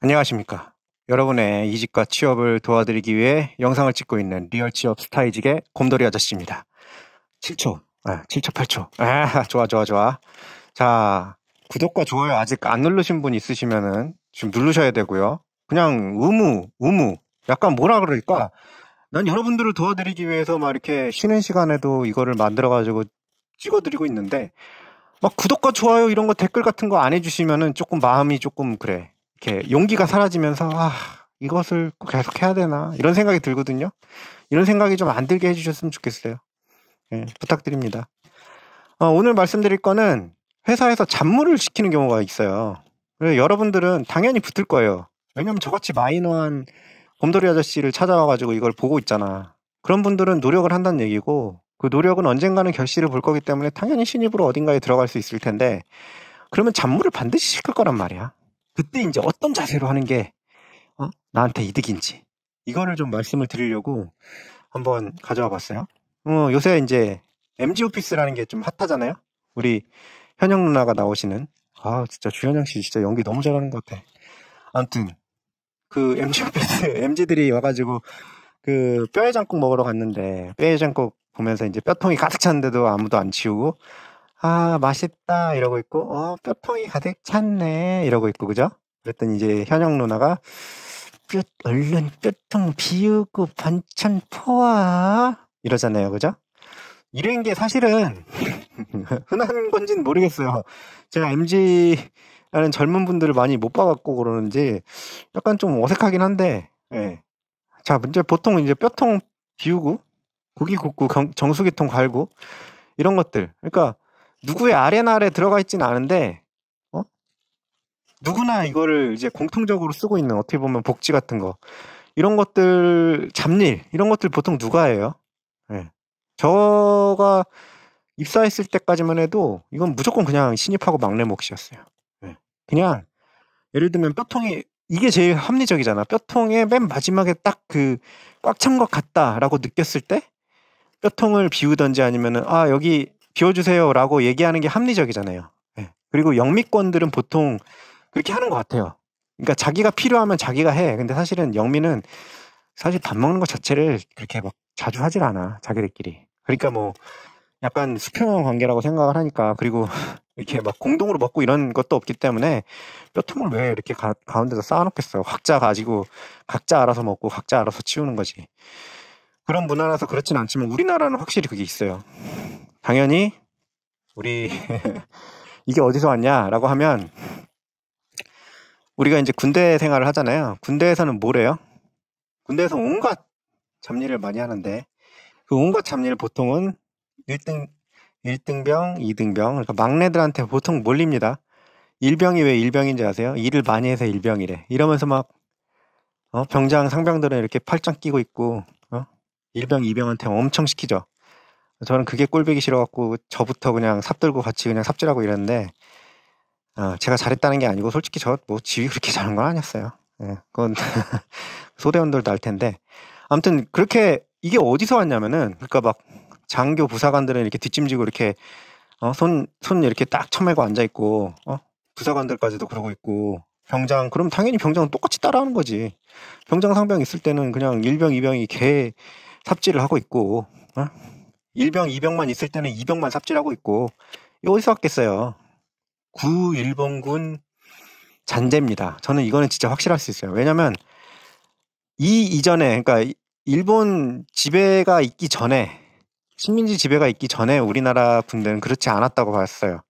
안녕하십니까. 여러분의 이직과 취업을 도와드리기 위해 영상을 찍고 있는 리얼 취업 스타이직의 곰돌이 아저씨입니다. 7초, 7초, 8초. 좋아, 좋아, 좋아. 자, 구독과 좋아요 아직 안 누르신 분 있으시면은 지금 누르셔야 되고요. 그냥 의무. 약간 뭐라 그럴까? 난 여러분들을 도와드리기 위해서 막 이렇게 쉬는 시간에도 이거를 만들어가지고 찍어드리고 있는데, 막 구독과 좋아요 이런 거 댓글 같은 거 안 해주시면은 조금 마음이 조금 그래. 이렇게 용기가 사라지면서 이것을 꼭 계속 해야 되나 이런 생각이 들거든요. 이런 생각이 좀 안 들게 해주셨으면 좋겠어요. 부탁드립니다. 오늘 말씀드릴 거는 회사에서 잡무를 시키는 경우가 있어요. 그래서 여러분들은 당연히 붙을 거예요. 왜냐면 저같이 마이너한 곰돌이 아저씨를 찾아와가지고 이걸 보고 있잖아. 그런 분들은 노력을 한다는 얘기고, 그 노력은 언젠가는 결실을 볼 거기 때문에 당연히 신입으로 어딘가에 들어갈 수 있을 텐데, 그러면 잡무를 반드시 시킬 거란 말이야. 그때 이제 어떤 자세로 하는 게 나한테 이득인지, 이거를 좀 말씀을 드리려고 한번 가져와 봤어요. 요새 이제 MG 오피스라는 게 좀 핫하잖아요. 우리 현영 누나가 나오시는, 진짜 주현영 씨 진짜 연기 너무 잘하는 것 같아. 아무튼 그 MG 오피스 MG들이 와가지고 그 뼈해장국 먹으러 갔는데, 뼈해장국 보면서 이제 뼈통이 가득 찼는데도 아무도 안 치우고, 맛있다 이러고 있고, 뼈통이 가득 찼네 이러고 있고, 그죠? 그랬더니 이제 현영 누나가 얼른 뼈통 비우고 반찬 퍼와 이러잖아요, 그죠? 이런 게 사실은 흔한 건지는 모르겠어요. 제가 MG라는 젊은 분들을 많이 못 봐갖고 그러는지 약간 좀 어색하긴 한데, 예. 자, 문제 보통 이제 뼈통 비우고 고기 굽고 정수기통 갈고 이런 것들. 그러니까 누구의 아레나에 들어가 있지는 않은데, 누구나 이거를 이제 공통적으로 쓰고 있는, 어떻게 보면 복지 같은 거, 이런 것들, 잡일 이런 것들 보통 누가 해요? 예. 저가 입사했을 때까지만 해도 이건 무조건 그냥 신입하고 막내 몫이었어요. 예. 그냥 예를 들면 뼈통이, 이게 제일 합리적이잖아. 뼈통의 맨 마지막에 딱 그 꽉 찬 것 같다라고 느꼈을 때 뼈통을 비우던지 아니면은 여기 비워주세요라고 얘기하는 게 합리적이잖아요. 예. 그리고 영미권들은 보통 그렇게 하는 것 같아요. 그러니까 자기가 필요하면 자기가 해. 근데 사실은 영미는 사실 밥 먹는 것 자체를 그렇게 막 자주 하질 않아, 자기들끼리. 그러니까 뭐 약간 수평 관계라고 생각을 하니까. 그리고 이렇게 막 공동으로 먹고 이런 것도 없기 때문에 뼈통을 왜 이렇게 가운데서 쌓아놓겠어요. 각자 가지고 각자 알아서 먹고 각자 알아서 치우는 거지. 그런 문화라서 그렇진 않지만 우리나라는 확실히 그게 있어요. 당연히 우리 이게 어디서 왔냐라고 하면, 우리가 이제 군대 생활을 하잖아요. 군대에서는 뭐래요? 군대에서 온갖 잡일을 많이 하는데, 그 온갖 잡일 보통은 1등병, 2등병, 그러니까 막내들한테 보통 몰립니다. 일병이 왜 일병인지 아세요? 일을 많이 해서 일병이래. 이러면서 막 병장, 상병들은 이렇게 팔짱 끼고 있고, 일병, 2병한테 엄청 시키죠. 저는 그게 꼴보기 싫어갖고 저부터 그냥 삽들고 같이 그냥 삽질하고 이랬는데, 제가 잘했다는 게 아니고 솔직히 저 뭐 지휘 그렇게 잘한 건 아니었어요. 예, 그건 소대원들도 알 텐데. 아무튼 그렇게, 이게 어디서 왔냐면은, 그러니까 막 장교 부사관들은 이렇게 뒷짐지고 이렇게 손 이렇게 딱 쳐매고 앉아 있고, 부사관들까지도 그러고 있고, 병장, 그럼 당연히 병장은 똑같이 따라하는 거지. 병장 상병 있을 때는 그냥 1병, 2병이 개 삽질을 하고 있고, 1병, 2병만 있을 때는 2병만 삽질하고 있고. 이거 어디서 왔겠어요? 9일본군 잔재입니다. 저는 이거는 진짜 확실할 수 있어요. 왜냐면 이전에, 그러니까 일본 지배가 있기 전에, 식민지 지배가 있기 전에 우리나라 군대는 그렇지 않았다고 봤어요.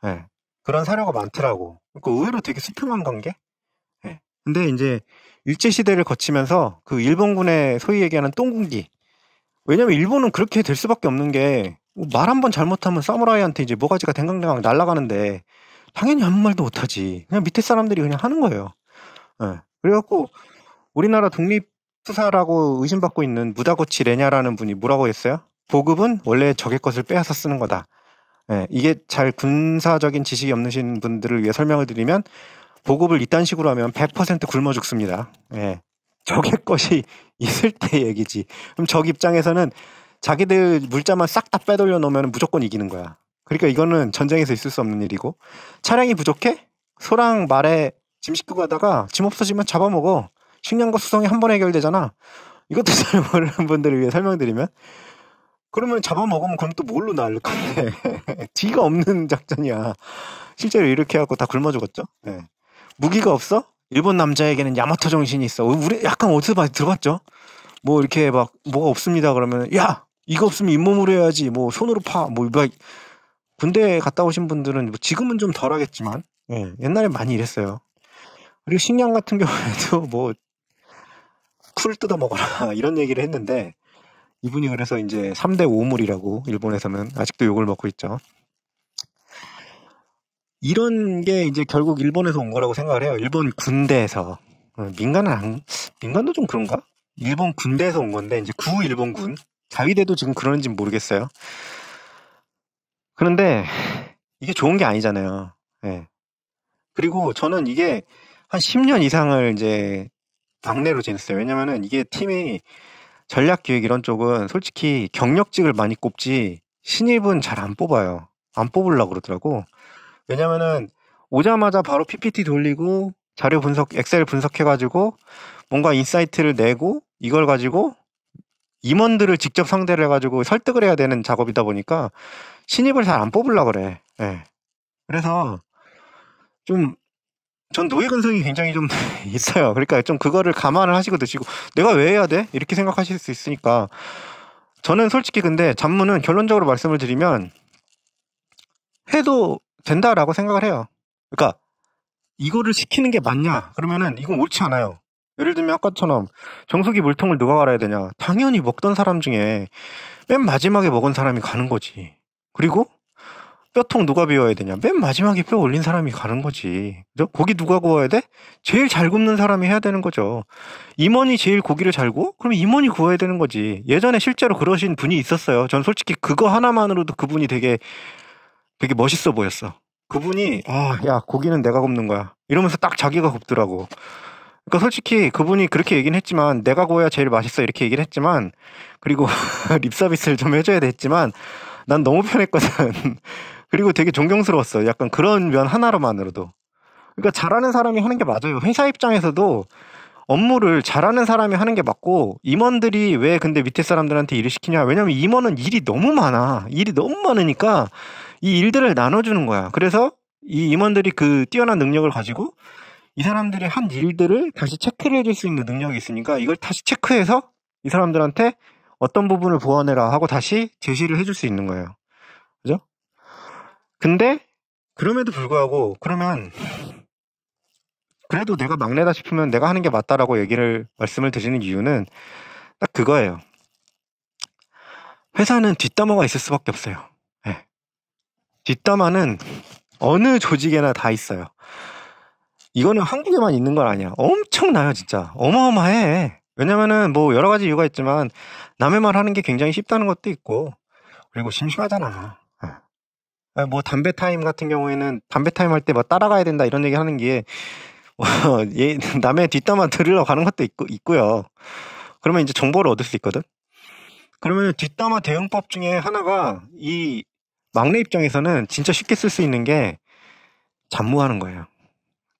예. 그런 사료가 많더라고. 그러니까 의외로 되게 수평한 관계? 예. 근데 이제 일제시대를 거치면서 그 일본군의 소위 얘기하는 똥군기. 왜냐면 일본은 그렇게 될 수밖에 없는 게, 말 한 번 잘못하면 사무라이한테 이제 모가지가 댕강댕강 날아가는데 당연히 아무 말도 못하지. 그냥 밑에 사람들이 그냥 하는 거예요. 예. 그래갖고 우리나라 독립투사라고 의심받고 있는 무다고치 레냐라는 분이 뭐라고 했어요? 보급은 원래 적의 것을 빼앗아 쓰는 거다. 예. 이게 잘 군사적인 지식이 없으신 분들을 위해 설명을 드리면, 보급을 이딴 식으로 하면 100% 굶어 죽습니다. 예. 적의 것이 있을 때 얘기지. 그럼 적 입장에서는 자기들 물자만 싹 다 빼돌려 놓으면 무조건 이기는 거야. 그러니까 이거는 전쟁에서 있을 수 없는 일이고, 차량이 부족해? 소랑 말에 짐 싣고 가다가 짐 없어지면 잡아먹어. 식량과 수송이 한 번에 해결되잖아. 이것도 잘 모르는 분들을 위해 설명드리면, 그러면 잡아먹으면 그럼 또 뭘로 날릴 건데. 뒤가 없는 작전이야. 실제로 이렇게 하고 다 굶어 죽었죠. 예. 무기가 없어? 일본 남자에게는 야마토 정신이 있어. 우리 약간 어디서 많이 들어봤죠? 뭐 이렇게 막 뭐가 없습니다 그러면, 야 이거 없으면 잇몸으로 해야지, 뭐 손으로 파, 뭐 군대 갔다 오신 분들은 뭐 지금은 좀 덜하겠지만, 예, 옛날에 많이 이랬어요. 그리고 식량 같은 경우에도 뭐 풀 뜯어 먹어라 이런 얘기를 했는데, 이분이 그래서 이제 3대 오물이라고 일본에서는 아직도 욕을 먹고 있죠. 이런 게 이제 결국 일본에서 온 거라고 생각을 해요. 일본 군대에서. 민간도 좀 그런가? 일본 군대에서 온 건데, 이제 일본군. 자위대도 지금 그러는지 모르겠어요. 그런데 이게 좋은 게 아니잖아요. 예. 그리고 저는 이게 한 10년 이상을 이제 막내로 지냈어요. 왜냐면은 이게 팀이 전략기획 이런 쪽은 솔직히 경력직을 많이 꼽지 신입은 잘 안 뽑아요. 안 뽑으려고 그러더라고. 왜냐면은 오자마자 바로 PPT 돌리고 자료 분석, 엑셀 분석해가지고 뭔가 인사이트를 내고 이걸 가지고 임원들을 직접 상대를 해가지고 설득을 해야 되는 작업이다 보니까 신입을 잘 안 뽑으려고 그래. 예. 그래서 좀, 전 노예 근성이 굉장히 좀 있어요. 그러니까 좀 그거를 감안을 하시고 드시고, 내가 왜 해야 돼? 이렇게 생각하실 수 있으니까. 저는 솔직히 근데 잡무는 결론적으로 말씀을 드리면 해도 된다라고 생각을 해요. 그러니까 이거를 시키는 게 맞냐? 그러면은 이건 옳지 않아요. 예를 들면 아까처럼 정수기 물통을 누가 갈아야 되냐? 당연히 먹던 사람 중에 맨 마지막에 먹은 사람이 가는 거지. 그리고 뼈통 누가 비워야 되냐? 맨 마지막에 뼈 올린 사람이 가는 거지. 그죠? 고기 누가 구워야 돼? 제일 잘 굽는 사람이 해야 되는 거죠. 임원이 제일 고기를 잘 구워? 그럼 임원이 구워야 되는 거지. 예전에 실제로 그러신 분이 있었어요. 전 솔직히 그거 하나만으로도 그분이 되게 멋있어 보였어. 그분이, 야, 고기는 내가 굽는 거야, 이러면서 딱 자기가 굽더라고. 그러니까 솔직히 그분이 그렇게 얘기는 했지만, 내가 구워야 제일 맛있어 이렇게 얘기를 했지만, 그리고 립 서비스를 좀 해줘야 됐지만, 난 너무 편했거든. 그리고 되게 존경스러웠어. 약간 그런 면 하나로만으로도. 그러니까 잘하는 사람이 하는 게 맞아요. 회사 입장에서도 업무를 잘하는 사람이 하는 게 맞고, 임원들이 왜 근데 밑에 사람들한테 일을 시키냐? 왜냐면 임원은 일이 너무 많아. 일이 너무 많으니까 이 일들을 나눠주는 거야. 그래서 이 임원들이 그 뛰어난 능력을 가지고 이 사람들이 한 일들을 다시 체크를 해줄 수 있는 능력이 있으니까, 이걸 다시 체크해서 이 사람들한테 어떤 부분을 보완해라 하고 다시 제시를 해줄 수 있는 거예요. 그죠? 근데 그럼에도 불구하고, 그러면 그래도 내가 막내다 싶으면 내가 하는 게 맞다라고 말씀을 드리는 이유는 딱 그거예요. 회사는 뒷담화가 있을 수밖에 없어요. 네. 뒷담화는 어느 조직에나 다 있어요. 이거는 한국에만 있는 건 아니야. 엄청나요, 진짜. 어마어마해. 왜냐면은 뭐 여러 가지 이유가 있지만, 남의 말 하는 게 굉장히 쉽다는 것도 있고, 그리고 심심하잖아. 뭐 담배 타임 같은 경우에는 담배 타임 할 때 뭐 따라가야 된다 이런 얘기 하는 게 남의 뒷담화 들으러 가는 것도 있고요. 그러면 이제 정보를 얻을 수 있거든. 그러면 뒷담화 대응법 중에 하나가, 이 막내 입장에서는 진짜 쉽게 쓸 수 있는 게 잡무하는 거예요.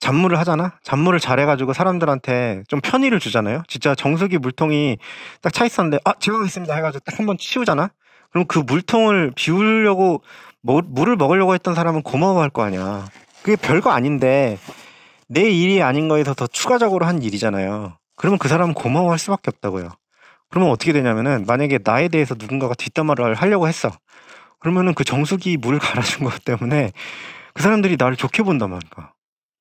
잡무를 하잖아? 잡무를 잘해가지고 사람들한테 좀 편의를 주잖아요? 진짜 정수기 물통이 딱 차 있었는데, 제가 하겠습니다 해가지고 딱 한번 치우잖아? 그럼 그 물통을 비우려고, 물을 먹으려고 했던 사람은 고마워할 거 아니야. 그게 별거 아닌데, 내 일이 아닌 거에서 더 추가적으로 한 일이잖아요. 그러면 그 사람은 고마워할 수밖에 없다고요. 그러면 어떻게 되냐면은, 만약에 나에 대해서 누군가가 뒷담화를 하려고 했어. 그러면은 그 정수기 물을 갈아준 것 때문에 그 사람들이 나를 좋게 본단 말이야.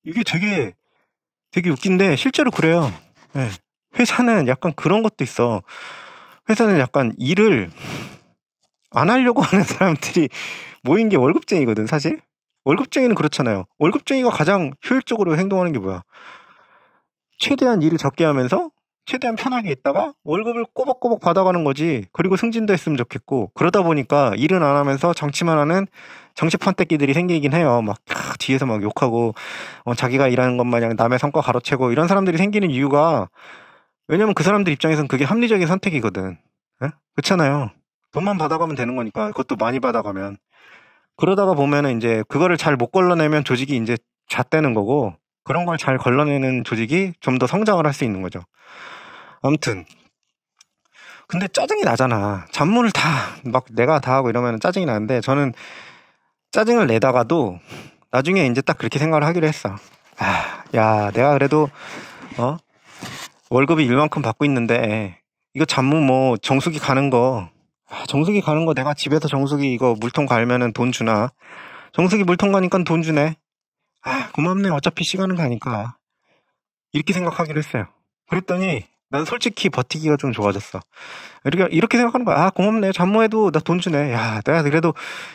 이게 되게 웃긴데 실제로 그래요. 네. 회사는 약간 그런 것도 있어. 회사는 약간 일을 안 하려고 하는 사람들이 모인 게 월급쟁이거든, 사실. 월급쟁이는 그렇잖아요. 월급쟁이가 가장 효율적으로 행동하는 게 뭐야? 최대한 일을 적게 하면서 최대한 편하게 있다가 월급을 꼬박꼬박 받아가는 거지. 그리고 승진도 했으면 좋겠고. 그러다 보니까 일은 안 하면서 정치만 하는 정치판때기들이 생기긴 해요. 막 뒤에서 막 욕하고, 자기가 일하는 것 마냥 남의 성과 가로채고, 이런 사람들이 생기는 이유가, 왜냐면 그 사람들 입장에선 그게 합리적인 선택이거든. 예? 그렇잖아요. 돈만 받아가면 되는 거니까. 그것도 많이 받아가면. 그러다가 보면은 이제 그거를 잘 못 걸러내면 조직이 이제 잣대는 거고, 그런 걸 잘 걸러내는 조직이 좀 더 성장을 할 수 있는 거죠. 아무튼 근데 짜증이 나잖아. 잡무를 다 막 내가 다 하고 이러면 짜증이 나는데 저는 짜증을 내다가도 나중에 이제 딱 그렇게 생각을 하기로 했어. 야, 내가 그래도 월급이 일만큼 받고 있는데 이거 잡무 뭐 정수기 가는 거 내가 집에서 정수기 이거 물통 갈면은 돈 주나? 정수기 물통 가니까 돈 주네. 고맙네. 어차피 시간은 가니까. 이렇게 생각하기로 했어요. 그랬더니 난 솔직히 버티기가 좀 좋아졌어. 이렇게 생각하는 거야. 고맙네. 잡무해도 나 돈 주네. 야, 내가 그래도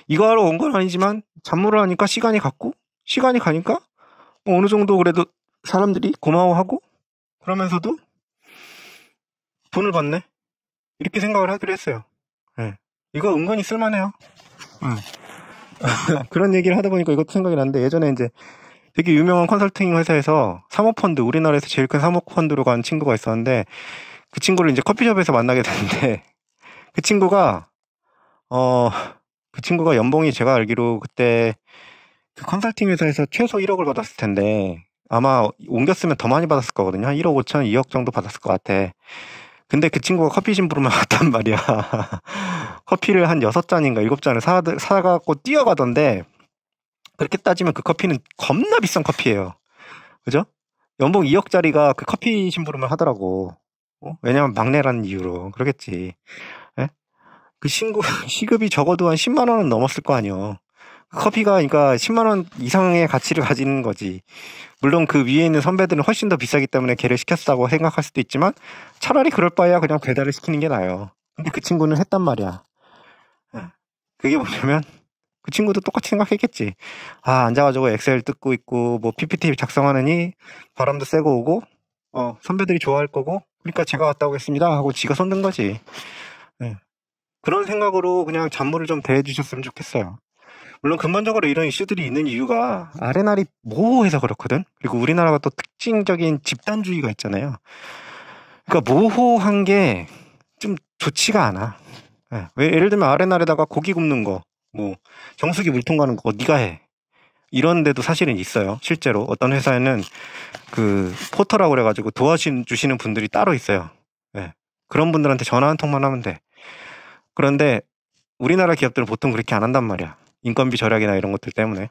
이거 하러 온 건 아니지만 잡무를 하니까 시간이 갔고 시간이 가니까 어느 정도 그래도 사람들이 고마워하고 그러면서도 돈을 받네. 이렇게 생각을 하기로 했어요. 네. 이거 은근히 쓸만해요. 그런 얘기를 하다 보니까 이것도 생각이 났는데 예전에 이제 되게 유명한 컨설팅 회사에서 사모펀드, 우리나라에서 제일 큰 사모펀드로 간 친구가 있었는데 그 친구를 이제 커피숍에서 만나게 됐는데 그 친구가 연봉이 제가 알기로 그때 그 컨설팅 회사에서 최소 1억을 받았을 텐데 아마 옮겼으면 더 많이 받았을 거거든요. 한 1억 5천, 2억 정도 받았을 것 같아. 근데 그 친구가 커피 심부름을 갔단 말이야. 커피를 한 6잔인가 7잔을 사갖고 뛰어가던데 그렇게 따지면 그 커피는 겁나 비싼 커피예요. 그죠? 연봉 2억짜리가 그 커피 심부름을 하더라고. 왜냐면 막내라는 이유로. 그러겠지. 예? 그 시급이 적어도 한 10만 원은 넘었을 거 아니에요. 커피가 그러니까 10만 원 이상의 가치를 가지는 거지. 물론 그 위에 있는 선배들은 훨씬 더 비싸기 때문에 걔를 시켰다고 생각할 수도 있지만 차라리 그럴 바에야 그냥 배달을 시키는 게 나아요. 근데 그 친구는 했단 말이야. 그게 뭐냐면 그 친구도 똑같이 생각했겠지. 앉아가지고 엑셀 뜯고 있고 뭐 PPT 작성하느니 바람도 쐬고 오고 선배들이 좋아할 거고 그러니까 제가 갔다 오겠습니다 하고 지가 손든 거지. 그런 생각으로 그냥 잡무를 좀 대해주셨으면 좋겠어요. 물론 근본적으로 이런 이슈들이 있는 이유가 아레날이 모호해서 그렇거든. 그리고 우리나라가 또 특징적인 집단주의가 있잖아요. 그러니까 모호한 게 좀 좋지가 않아. 예를 들면 아레날에다가 고기 굽는 거, 뭐 정수기 물통 가는 거 네가 해. 이런 데도 사실은 있어요. 실제로 어떤 회사에는 그 포터라고 그래가지고 도와주시는 분들이 따로 있어요. 그런 분들한테 전화 한 통만 하면 돼. 그런데 우리나라 기업들은 보통 그렇게 안 한단 말이야. 인건비 절약이나 이런 것들 때문에.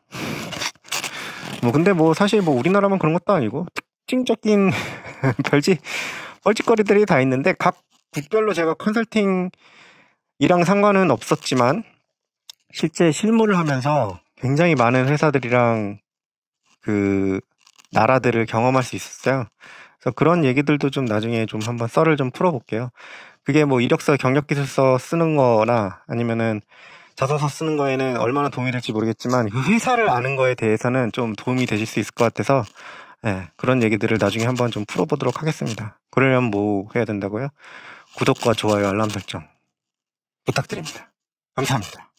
근데 사실 우리나라만 그런 것도 아니고 특징적인 뻘짓거리들이 다 있는데 각 국별로 제가 컨설팅이랑 상관은 없었지만 실제 실무를 하면서 굉장히 많은 회사들이랑 그 나라들을 경험할 수 있었어요. 그래서 그런 얘기들도 좀 나중에 좀 한번 썰을 좀 풀어볼게요. 그게 이력서, 경력기술서 쓰는 거나 아니면은 자소서 쓰는 거에는 얼마나 도움이 될지 모르겠지만 그 회사를 아는 거에 대해서는 좀 도움이 되실 수 있을 것 같아서 그런 얘기들을 나중에 한번 좀 풀어보도록 하겠습니다. 그러려면 뭐 해야 된다고요? 구독과 좋아요, 알람 설정 부탁드립니다. 감사합니다.